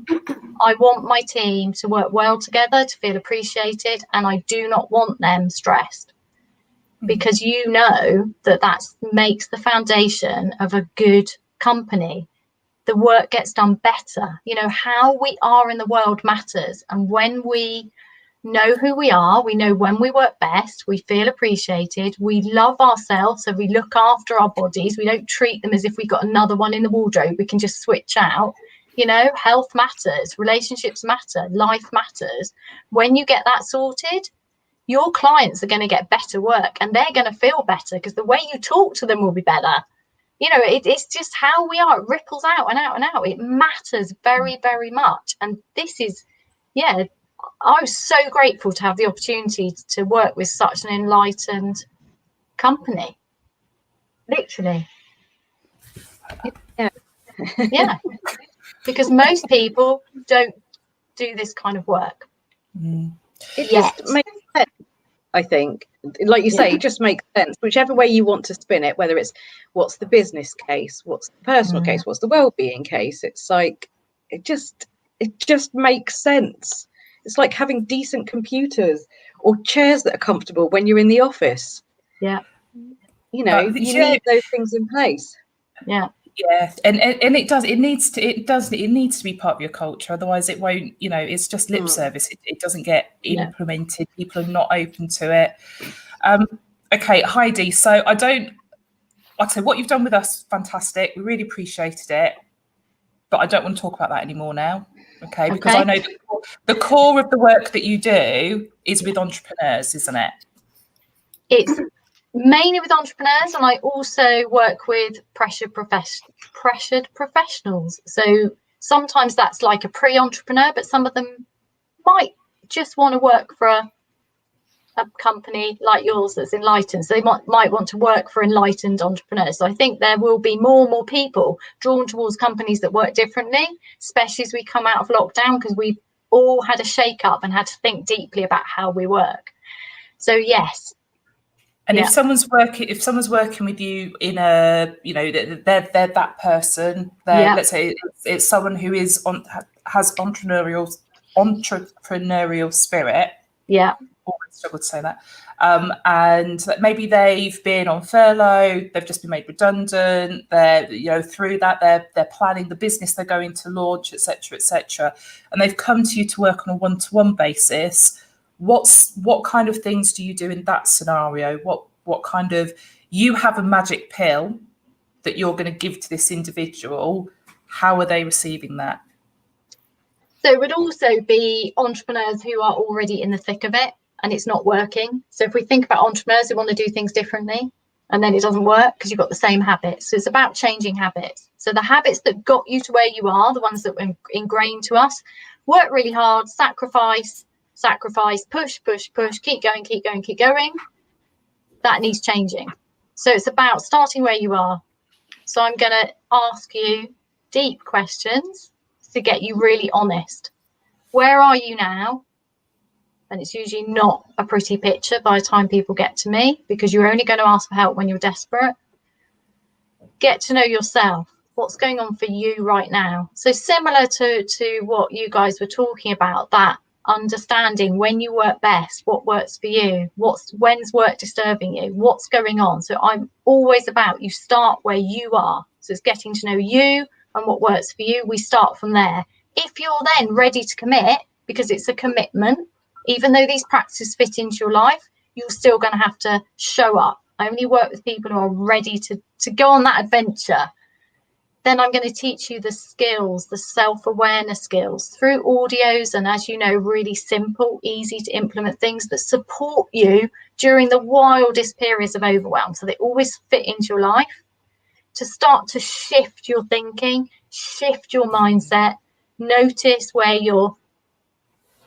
I want my team to work well together, to feel appreciated, and I do not want them stressed, because you know that makes the foundation of a good company. The work gets done better. You know, how we are in the world matters. And when we know who we are, we know when we work best, we feel appreciated, we love ourselves, so we look after our bodies, we don't treat them as if we got another one in the wardrobe we can just switch out. You know, health matters, relationships matter, life matters. When you get that sorted, your clients are going to get better work, and they're going to feel better, because the way you talk to them will be better. You know, it's just how we are. It ripples out and out and out. It matters very, very much. And this is, yeah, I was so grateful to have the opportunity to work with such an enlightened company. Literally. Yeah. Because most people don't do this kind of work. It just makes sense, I think. Like you say, it just makes sense. Whichever way you want to spin it, whether it's what's the business case, what's the personal case, what's the well-being case, it's like it just makes sense. It's like having decent computers or chairs that are comfortable when you're in the office. Yeah. You know, you need those things in place. Yeah. Yeah, and it needs to be part of your culture. Otherwise, it won't. You know, it's just lip service. It doesn't get implemented. People are not open to it. Okay, Heidi. So like I say, what you've done with us, fantastic. We really appreciated it, but I don't want to talk about that anymore now. Okay, because I know the core of the work that you do is with entrepreneurs, isn't it? It's mainly with entrepreneurs, and I also work with pressured professionals. So sometimes that's like a pre-entrepreneur, but some of them might just want to work for a company like yours that's enlightened. So they might want to work for enlightened entrepreneurs. So I think there will be more and more people drawn towards companies that work differently, especially as we come out of lockdown, because we've all had a shake up and had to think deeply about how we work. So yes. And if someone's working with you in a, you know, they're that person, let's say it's someone who has entrepreneurial spirit. Yeah. Always struggle to say that. And maybe they've been on furlough, they've just been made redundant. They're, you know, through that they're planning the business they're going to launch, etc., and they've come to you to work on a one-to-one basis. What kind of things do you do in that scenario? What kind of, you have a magic pill that you're going to give to this individual. How are they receiving that? So it would also be entrepreneurs who are already in the thick of it and it's not working. So if we think about entrepreneurs who want to do things differently and then it doesn't work because you've got the same habits. So it's about changing habits. So the habits that got you to where you are, the ones that were ingrained to us, work really hard, sacrifice, push, keep going. That needs changing. So it's about starting where you are. So I'm going to ask you deep questions to get you really honest. Where are you now? And it's usually not a pretty picture by the time people get to me, because you're only going to ask for help when you're desperate. Get to know yourself. What's going on for you right now? So similar to what you guys were talking about, that understanding when you work best, what works for you, when's work disturbing you, what's going on. So I'm always about, you start where you are. So it's getting to know you and what works for you. We start from there. If you're then ready to commit, because it's a commitment, even though these practices fit into your life, you're still going to have to show up. I only work with people who are ready to go on that adventure. Then I'm going to teach you the skills, the self-awareness skills through audios. And as you know, really simple, easy to implement things that support you during the wildest periods of overwhelm. So they always fit into your life, to start to shift your thinking, shift your mindset, notice where you're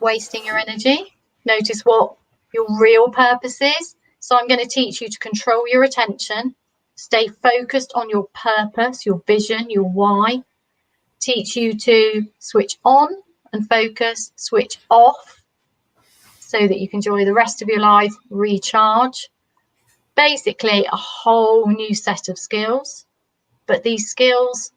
wasting your energy, notice what your real purpose is. So I'm going to teach you to control your attention, stay focused on your purpose, your vision, your why, teach you to switch on and focus, switch off, so that you can enjoy the rest of your life, recharge. Basically a whole new set of skills. But these skills,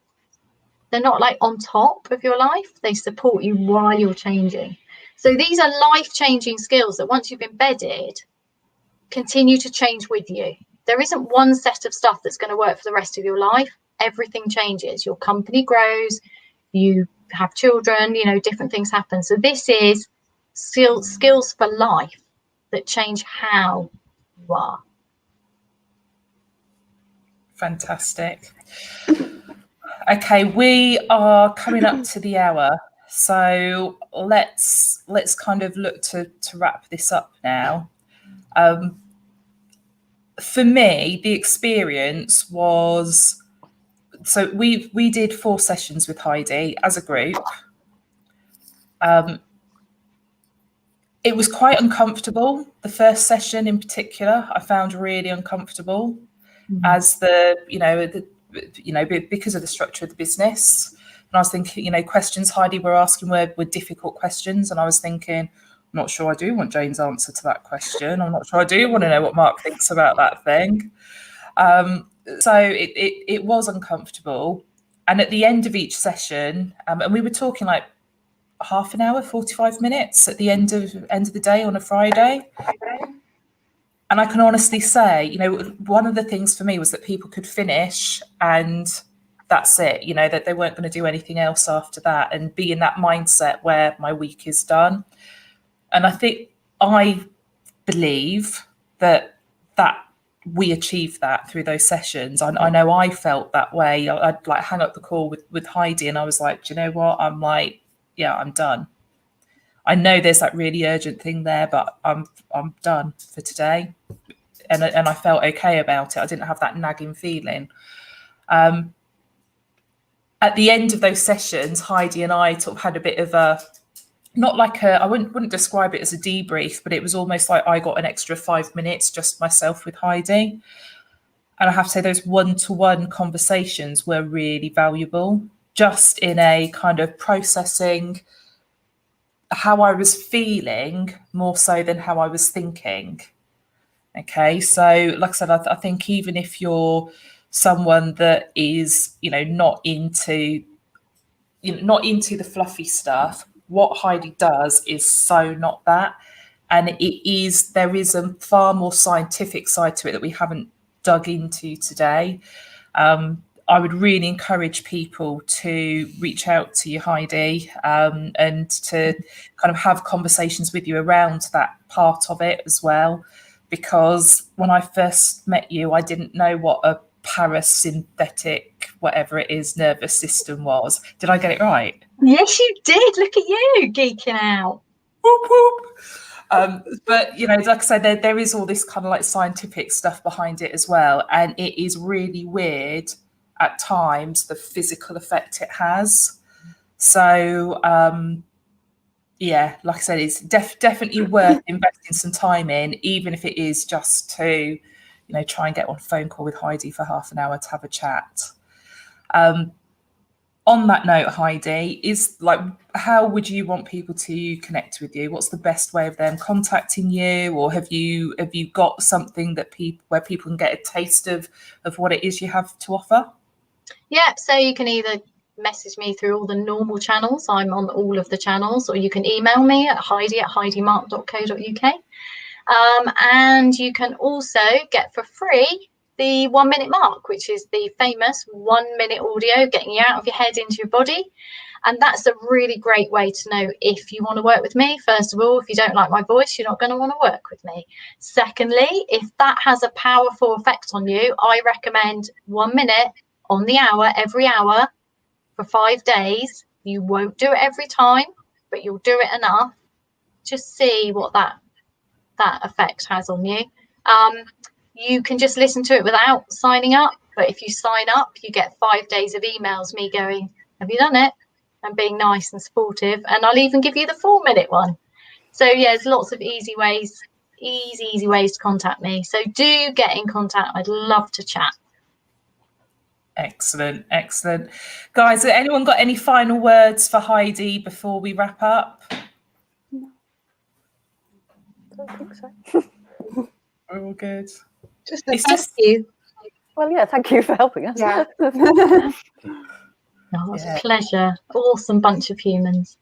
they're not like on top of your life, they support you while you're changing. So these are life-changing skills that once you've embedded, continue to change with you. There isn't one set of stuff that's going to work for the rest of your life. Everything changes. Your company grows, you have children, you know, different things happen. So this is skills for life that change how you are. Fantastic. Okay, we are coming up to the hour, so let's kind of look to wrap this up now. For me, the experience was, so we did 4 sessions with Heidi as a group. It was quite uncomfortable. The first session in particular, I found really uncomfortable, as because of the structure of the business. And I was thinking, questions Heidi were asking were difficult questions. And I was thinking, I'm not sure I do want Jane's answer to that question. I'm not sure I do want to know what Mark thinks about that thing. So it was uncomfortable. And at the end of each session, and we were talking like half an hour, 45 minutes at the end of the day on a Friday. And I can honestly say, one of the things for me was that people could finish and that's it, that they weren't going to do anything else after that, and be in that mindset where my week is done. And I believe that we achieved that through those sessions. I know I felt that way. I'd like hang up the call with Heidi and I was like, do you know what? I'm like, yeah, I'm done. I know there's that really urgent thing there, but I'm done for today. And I felt okay about it. I didn't have that nagging feeling. At the end of those sessions, Heidi and I sort of had a bit of a, not like I wouldn't describe it as a debrief, but it was almost like I got an extra 5 minutes just myself with Heidi. And I have to say those one-to-one conversations were really valuable, just in a kind of processing how I was feeling more so than how I was thinking. Okay, so like I said, I think even if you're someone that is, not into the fluffy stuff, what Heidi does is so not that. And there is a far more scientific side to it that we haven't dug into today. I would really encourage people to reach out to you, Heidi, and to kind of have conversations with you around that part of it as well. Because when I first met you, I didn't know what a parasympathetic, whatever it is, nervous system was. Did I get it right? Yes, you did. Look at you geeking out. Whoop, whoop. But, like I said, there is all this kind of like scientific stuff behind it as well. And it is really weird at times, the physical effect it has. So, like I said, it's definitely worth investing some time in, even if it is just to, try and get on a phone call with Heidi for half an hour to have a chat. On that note, Heidi, how would you want people to connect with you? What's the best way of them contacting you? Or have you got something that where people can get a taste of what it is you have to offer? Yeah, so you can either message me through all the normal channels. I'm on all of the channels, or you can email me at heidimarke.co.uk. And you can also get for free the 1 minute mark, which is the famous 1 minute audio, getting you out of your head into your body. And that's a really great way to know if you want to work with me. First of all, if you don't like my voice, you're not going to want to work with me. Secondly, if that has a powerful effect on you, I recommend 1 minute on the hour, every hour for 5 days. You won't do it every time, but you'll do it enough. Just see what that effect has on you. You can just listen to it without signing up. But if you sign up, you get 5 days of emails, me going, have you done it? And being nice and supportive. And I'll even give you the 4 minute one. So yeah, there's lots of easy ways to contact me. So do get in contact. I'd love to chat. Excellent. Guys, has anyone got any final words for Heidi before we wrap up? No. I don't think so. We're all good. Just It's thank just- you. Well, yeah, thank you for helping us. Yeah. Oh, it's a pleasure. Awesome bunch of humans.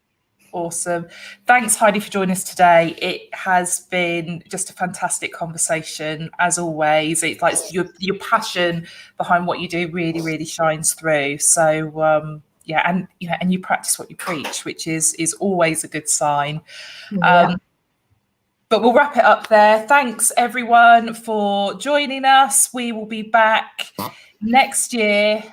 Awesome. Thanks, Heidi, for joining us today. It has been just a fantastic conversation, as always. It's like your passion behind what you do really, really shines through. So yeah, and you practice what you preach, which is always a good sign. Yeah. But we'll wrap it up there. Thanks, everyone, for joining us. We will be back next year.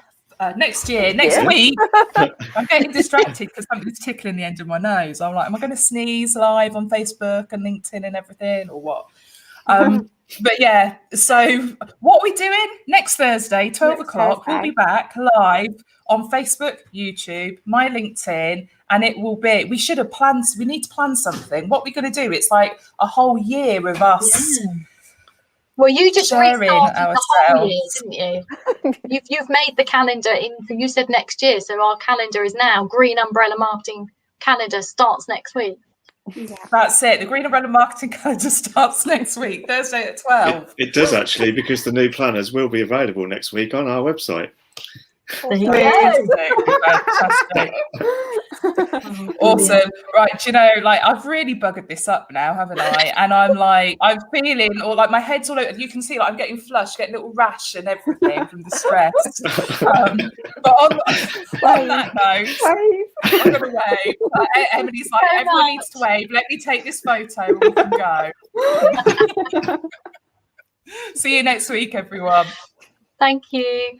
Next week. I'm getting distracted because something's tickling the end of my nose. I'm like, am I going to sneeze live on Facebook and LinkedIn and everything, or what? But yeah, so what are we doing next Thursday, 12 o'clock? We'll be back live on Facebook, YouTube, my LinkedIn, and it will be, we should have planned, we need to plan something. What we're going to do, it's like a whole year of us. Yeah. Well, you just sharing restarted the whole year, ourselves. didn't you? You've made the calendar you said next year, so our calendar is now Green Umbrella Marketing Calendar starts next week. Yeah. That's it. The Green Umbrella Marketing Calendar starts next week, Thursday at 12. It does actually, because the new planners will be available next week on our website. There you go. Fantastic. Awesome. Right, do you know, like, I've really buggered this up now, haven't I? And I'm feeling, or like my head's all over, you can see, like, I'm getting flushed, getting a little rash and everything from the stress. But on that note, I'm going to wave. Emily's like, everyone needs to wave. Let me take this photo and we can go. See you next week, everyone. Thank you.